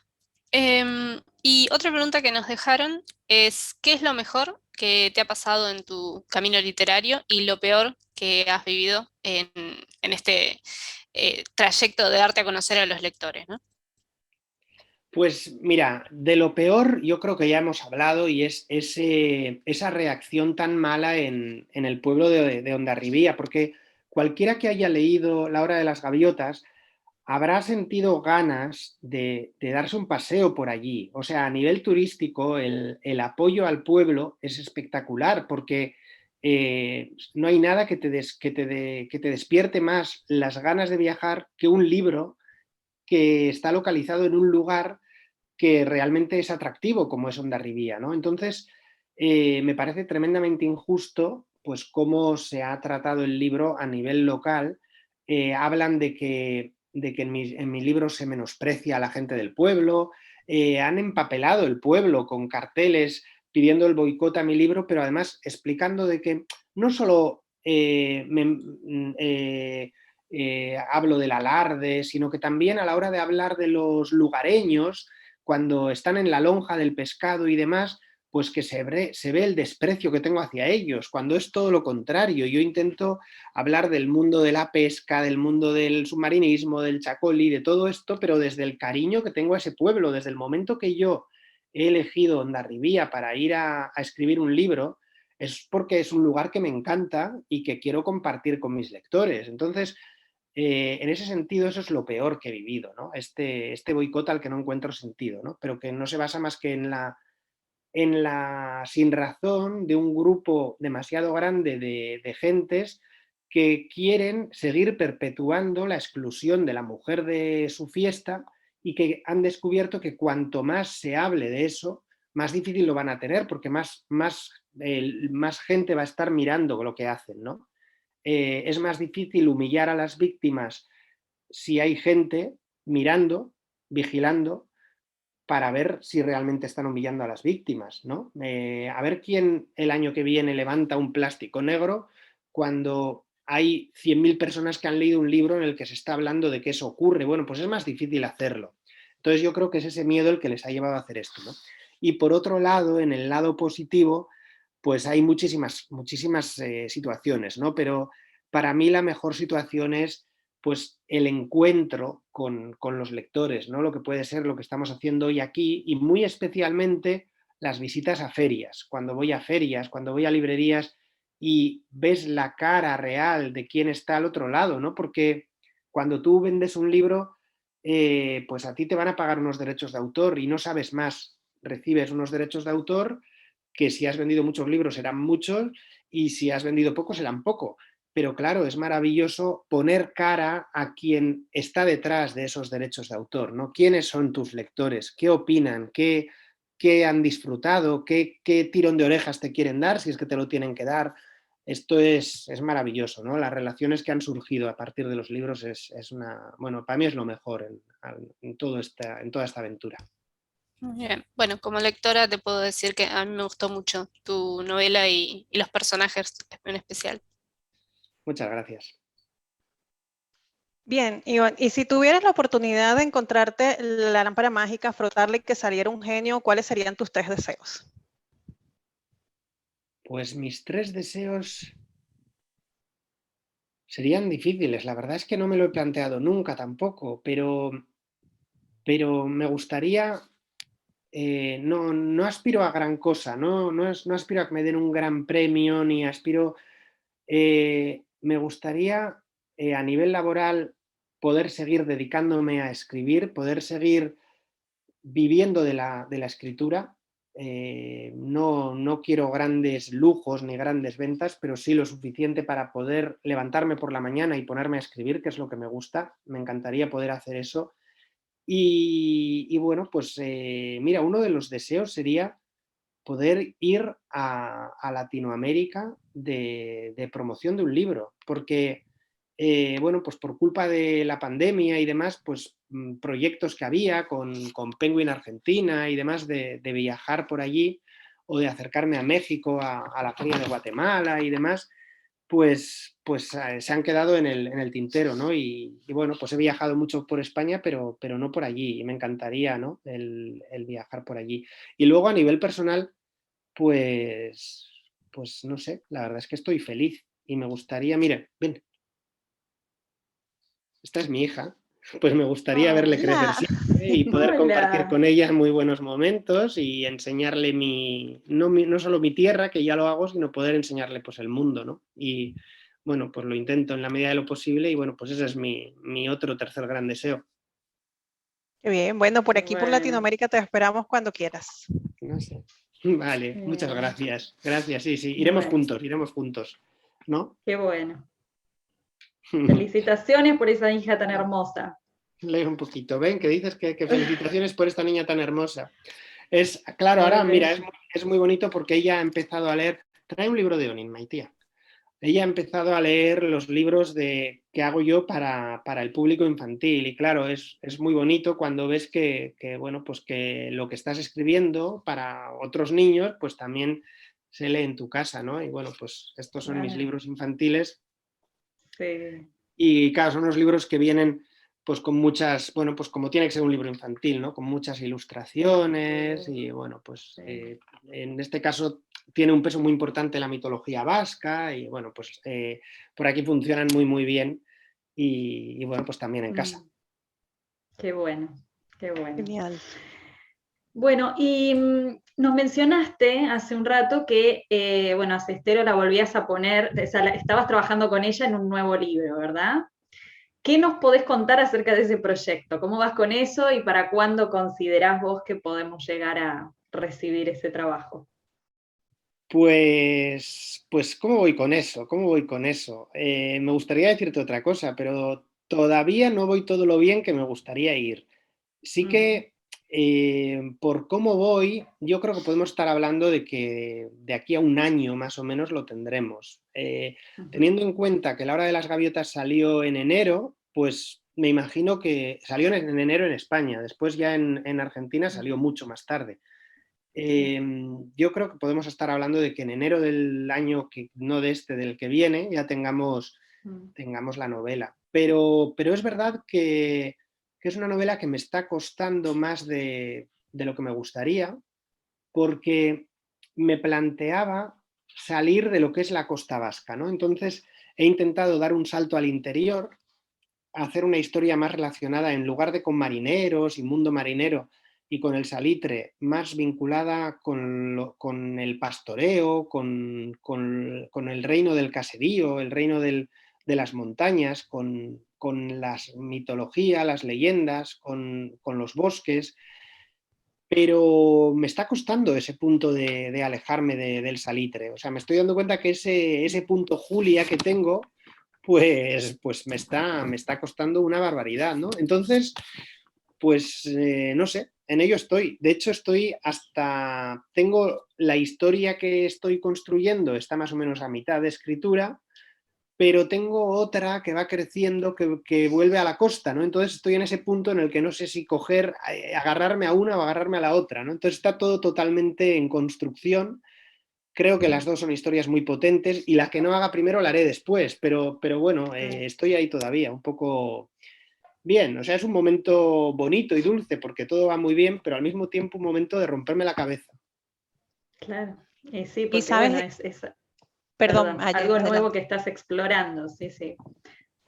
Y otra pregunta que nos dejaron es, ¿qué es lo mejor que te ha pasado en tu camino literario y lo peor que has vivido en este trayecto de darte a conocer a los lectores, ¿no? Pues mira, de lo peor yo creo que ya hemos hablado y es esa reacción tan mala en el pueblo de Hondarribía, porque cualquiera que haya leído La hora de las gaviotas habrá sentido ganas de darse un paseo por allí. O sea, a nivel turístico el apoyo al pueblo es espectacular porque no hay nada que te despierte más las ganas de viajar que un libro que está localizado en un lugar que realmente es atractivo, como es Hondarribía, ¿no? Entonces, me parece tremendamente injusto pues cómo se ha tratado el libro a nivel local. Hablan de que en mi libro se menosprecia a la gente del pueblo, han empapelado el pueblo con carteles pidiendo el boicot a mi libro, pero además explicando de que no solo hablo del alarde, sino que también a la hora de hablar de los lugareños, cuando están en la lonja del pescado y demás, pues que se ve el desprecio que tengo hacia ellos, cuando es todo lo contrario. Yo intento hablar del mundo de la pesca, del mundo del submarinismo, del chacolí, de todo esto, pero desde el cariño que tengo a ese pueblo, desde el momento que yo he elegido Hondarribía para ir a escribir un libro, es porque es un lugar que me encanta y que quiero compartir con mis lectores. Entonces, en ese sentido, eso es lo peor que he vivido, ¿no? Este boicot al que no encuentro sentido, ¿no? Pero que no se basa más que en la sinrazón de un grupo demasiado grande de gentes que quieren seguir perpetuando la exclusión de la mujer de su fiesta y que han descubierto que cuanto más se hable de eso, más difícil lo van a tener porque más gente va a estar mirando lo que hacen, ¿no? Es más difícil humillar a las víctimas si hay gente mirando, vigilando, para ver si realmente están humillando a las víctimas, ¿no? A ver quién el año que viene levanta un plástico negro cuando hay 100.000 personas que han leído un libro en el que se está hablando de que eso ocurre. Bueno, pues es más difícil hacerlo. Entonces yo creo que es ese miedo el que les ha llevado a hacer esto, ¿no? Y por otro lado, en el lado positivo, pues hay muchísimas situaciones, ¿no? Pero para mí la mejor situación es pues el encuentro con los lectores, ¿no? Lo que puede ser lo que estamos haciendo hoy aquí y muy especialmente las visitas a ferias. Cuando voy a ferias, cuando voy a librerías y ves la cara real de quién está al otro lado, ¿no? Porque cuando tú vendes un libro, pues a ti te van a pagar unos derechos de autor y no sabes más. Recibes unos derechos de autor que si has vendido muchos libros serán muchos y si has vendido poco serán poco. Pero claro, es maravilloso poner cara a quien está detrás de esos derechos de autor, ¿no? ¿Quiénes son tus lectores? ¿Qué opinan? ¿Qué han disfrutado? ¿Qué tirón de orejas te quieren dar si es que te lo tienen que dar? Esto es maravilloso, ¿no? Las relaciones que han surgido a partir de los libros es una... Bueno, para mí es lo mejor en toda esta aventura. Muy bien. Bueno, como lectora te puedo decir que a mí me gustó mucho tu novela y los personajes en especial. Muchas gracias. Bien, Iván, y si tuvieras la oportunidad de encontrarte la lámpara mágica, frotarle y que saliera un genio, ¿cuáles serían tus 3 deseos? Pues mis 3 deseos serían difíciles. La verdad es que no me lo he planteado nunca tampoco, pero me gustaría... no aspiro a gran cosa, no aspiro a que me den un gran premio, ni aspiro... me gustaría a nivel laboral poder seguir dedicándome a escribir, poder seguir viviendo de la escritura, no quiero grandes lujos ni grandes ventas, pero sí lo suficiente para poder levantarme por la mañana y ponerme a escribir, que es lo que me gusta. Me encantaría poder hacer eso. Y bueno, pues mira, uno de los deseos sería poder ir a Latinoamérica de promoción de un libro, porque, bueno, pues por culpa de la pandemia y demás, pues proyectos que había con Penguin Argentina y demás de viajar por allí o de acercarme a México, a la Feria de Guatemala y demás, pues se han quedado en el tintero, ¿no? Y bueno, pues he viajado mucho por España, pero no por allí, y me encantaría, ¿no? El viajar por allí. Y luego a nivel personal, pues, pues no sé, la verdad es que estoy feliz y me gustaría, mire, ven, esta es mi hija, pues me gustaría verle crecer Hola. siempre y poder compartir Hola. con ella muy buenos momentos y enseñarle no solo mi tierra, que ya lo hago, sino poder enseñarle pues el mundo, ¿no? Y bueno, pues lo intento en la medida de lo posible y bueno, pues ese es mi otro tercer gran deseo. Qué bien, bueno, por Qué aquí por bueno. Latinoamérica te esperamos cuando quieras. No sé. Vale, muchas Bien. gracias. Gracias, sí, sí, Bueno, iremos juntos, ¿no? qué bueno. Felicitaciones por esa hija tan hermosa. Leo un poquito. Ven, que dices que felicitaciones por esta niña tan hermosa. Claro, Muy ahora mira, bella. es muy bonito porque ella ha empezado a leer. Trae un libro de Onin, Maitía. Ella ha empezado a leer los libros que hago yo para el público infantil. Y claro, es muy bonito cuando ves bueno, pues que lo que estás escribiendo para otros niños, pues también se lee en tu casa, ¿no? Y bueno, pues estos son mis Claro. libros infantiles. Sí. Y claro, son unos libros que vienen pues con muchas, bueno, pues como tiene que ser un libro infantil, ¿no? Con muchas ilustraciones y bueno, pues Sí. en este caso tiene un peso muy importante la mitología vasca y bueno, pues por aquí funcionan muy bien y bueno, pues también en casa. Qué bueno, qué bueno. Genial. Bueno, y nos mencionaste hace un rato que, bueno, a Sestero la volvías a poner, o sea, estabas trabajando con ella en un nuevo libro, ¿verdad? ¿Qué nos podés contar acerca de ese proyecto? ¿Cómo vas con eso y para cuándo considerás vos que podemos llegar a recibir ese trabajo? Pues, ¿cómo voy con eso? ¿Cómo voy con eso? Me gustaría decirte otra cosa, pero todavía no voy todo lo bien que me gustaría ir. Sí Ujú, que por cómo voy, yo creo que podemos estar hablando de que de aquí a un año más o menos lo tendremos. ujú, Teniendo en cuenta que La Hora de las Gaviotas salió en enero, pues me imagino que salió en enero en España, después ya en Argentina salió ujú, mucho más tarde. sí, Yo creo que podemos estar hablando de que en enero del año, que no de este, del que viene, ya mm, tengamos la novela. Pero es verdad que es una novela que me está costando más de lo que me gustaría, porque me planteaba salir de lo que es la costa vasca, ¿no? Entonces he intentado dar un salto al interior, hacer una historia más relacionada, en lugar de con marineros y mundo marinero y con el salitre, más vinculada con el pastoreo, con el reino del caserío, el reino de las montañas, con la mitología, las leyendas, con los bosques, pero me está costando ese punto de alejarme del salitre. O sea, me estoy dando cuenta que ese punto Julia que tengo, pues me está costando una barbaridad, ¿no? Entonces, pues no sé, en ello estoy. De hecho, tengo la historia que estoy construyendo, está más o menos a mitad de escritura, pero tengo otra que va creciendo que vuelve a la costa, ¿no? Entonces estoy en ese punto en el que no sé si agarrarme a una o agarrarme a la otra, ¿no? Entonces está todo totalmente en construcción. Creo que las dos son historias muy potentes y la que no haga primero la haré después, pero bueno, estoy ahí todavía, un poco bien. O sea, es un momento bonito y dulce porque todo va muy bien, pero al mismo tiempo un momento de romperme la cabeza. claro. Y sí, Y porque bueno, sabes, perdón, perdón, algo nuevo adelante. que estás explorando, sí, sí.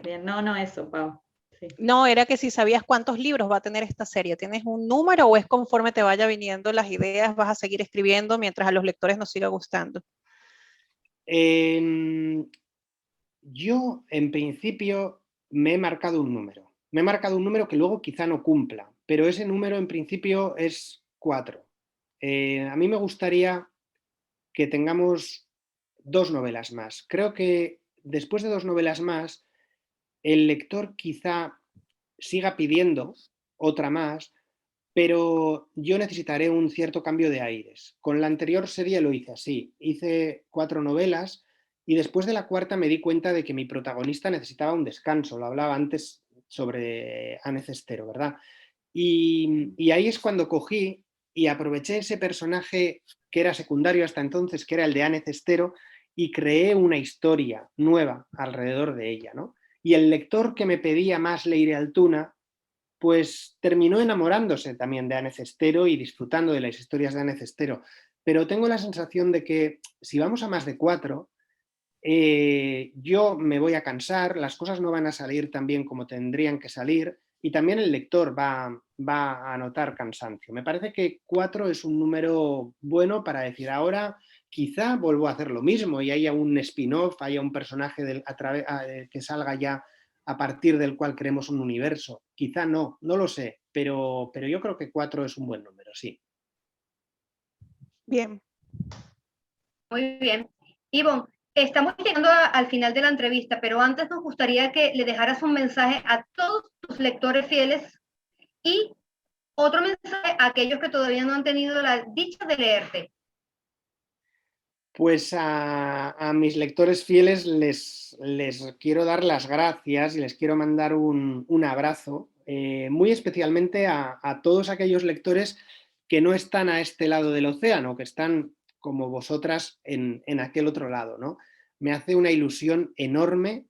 Bien, no, no, eso, Pau. Sí. No, era que si sabías cuántos libros va a tener esta serie. ¿Tienes un número o es conforme te vaya viniendo las ideas, vas a seguir escribiendo mientras a los lectores nos siga gustando? Yo, en principio, me he marcado un número. Me he marcado un número que luego quizá no cumpla, pero ese número en principio es 4. A mí me gustaría que tengamos 2 novelas más. Creo que después de 2 novelas más, el lector quizá siga pidiendo otra más, pero yo necesitaré un cierto cambio de aires. Con la anterior serie lo hice así. Hice 4 novelas y después de la cuarta me di cuenta de que mi protagonista necesitaba un descanso. Lo hablaba antes sobre Anne Cestero, ¿verdad? Y ahí es cuando cogí y aproveché ese personaje que era secundario hasta entonces, que era el de Anne Cestero, y creé una historia nueva alrededor de ella, ¿no? Y el lector que me pedía más Leire Altuna, pues terminó enamorándose también de Anne Cestero y disfrutando de las historias de Anne Cestero. Pero tengo la sensación de que si vamos a más de 4, yo me voy a cansar, las cosas no van a salir tan bien como tendrían que salir y también el lector va a notar cansancio. Me parece que 4 es un número bueno para decir ahora quizá vuelvo a hacer lo mismo y haya un spin-off, haya un personaje que salga ya a partir del cual creemos un universo. Quizá no lo sé, pero yo creo que 4 es un buen número, sí. Bien. Muy bien. Ivonne, estamos llegando al final de la entrevista, pero antes nos gustaría que le dejaras un mensaje a todos tus lectores fieles y otro mensaje a aquellos que todavía no han tenido la dicha de leerte. Pues a mis lectores fieles les quiero dar las gracias y les quiero mandar un abrazo, muy especialmente a todos aquellos lectores que no están a este lado del océano, que están como vosotras en aquel otro lado, ¿no? Me hace una ilusión enorme.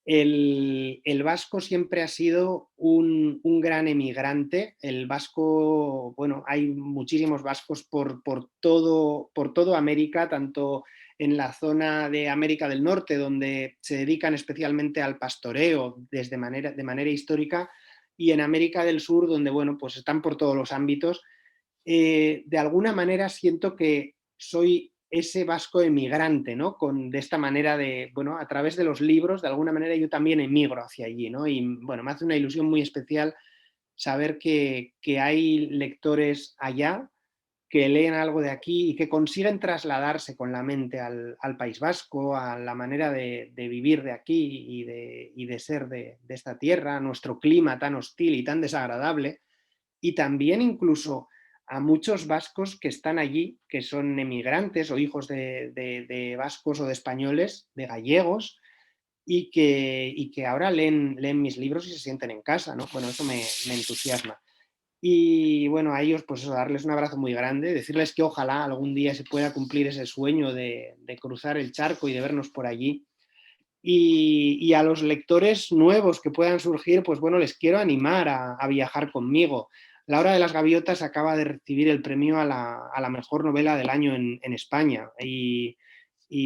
El vasco siempre ha sido un gran emigrante. El vasco, bueno, hay muchísimos vascos por todo América, tanto en la zona de América del Norte, donde se dedican especialmente al pastoreo de manera histórica, y en América del Sur, donde, bueno, pues están por todos los ámbitos. De alguna manera siento que soy ese vasco emigrante, ¿no? De esta manera de, bueno, a través de los libros, de alguna manera yo también emigro hacia allí, ¿no? Y bueno, me hace una ilusión muy especial saber que hay lectores allá que leen algo de aquí y que consiguen trasladarse con la mente al País Vasco, a la manera de vivir de aquí y de ser de esta tierra, a nuestro clima tan hostil y tan desagradable, y también incluso a muchos vascos que están allí, que son emigrantes o hijos de vascos o de españoles, de gallegos, y que ahora leen mis libros y se sienten en casa, ¿no? Bueno, eso me entusiasma. Y bueno, a ellos, pues eso, darles un abrazo muy grande, decirles que ojalá algún día se pueda cumplir ese sueño de cruzar el charco y de vernos por allí. Y a los lectores nuevos que puedan surgir, pues bueno, les quiero animar a viajar conmigo. La Hora de las Gaviotas acaba de recibir el premio a la mejor novela del año en España y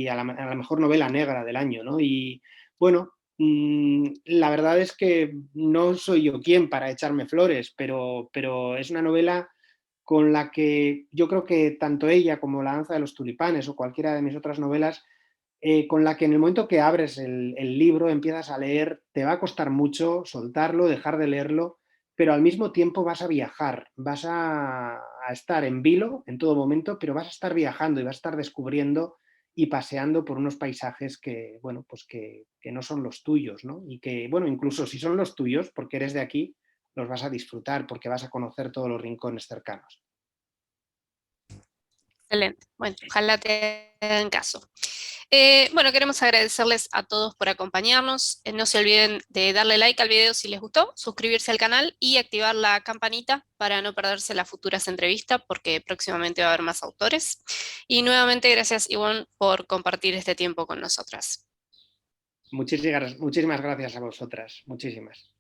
a la mejor novela negra del año, ¿no? Y bueno, la verdad es que no soy yo quien para echarme flores, pero es una novela con la que yo creo que tanto ella como La Danza de los Tulipanes o cualquiera de mis otras novelas, con la que en el momento que abres el libro, empiezas a leer, te va a costar mucho soltarlo, dejar de leerlo, pero al mismo tiempo vas a viajar, vas a estar en vilo en todo momento, pero vas a estar viajando y vas a estar descubriendo y paseando por unos paisajes que, bueno, pues que no son los tuyos, ¿no? Y que, bueno, incluso si son los tuyos, porque eres de aquí, los vas a disfrutar, porque vas a conocer todos los rincones cercanos. Excelente. Bueno, ojalá te hagan caso. Bueno, queremos agradecerles a todos por acompañarnos. No se olviden de darle like al video si les gustó, suscribirse al canal y activar la campanita para no perderse las futuras entrevistas, porque próximamente va a haber más autores. Y nuevamente gracias, Ivonne, por compartir este tiempo con nosotras. Muchísimas gracias a vosotras. Muchísimas.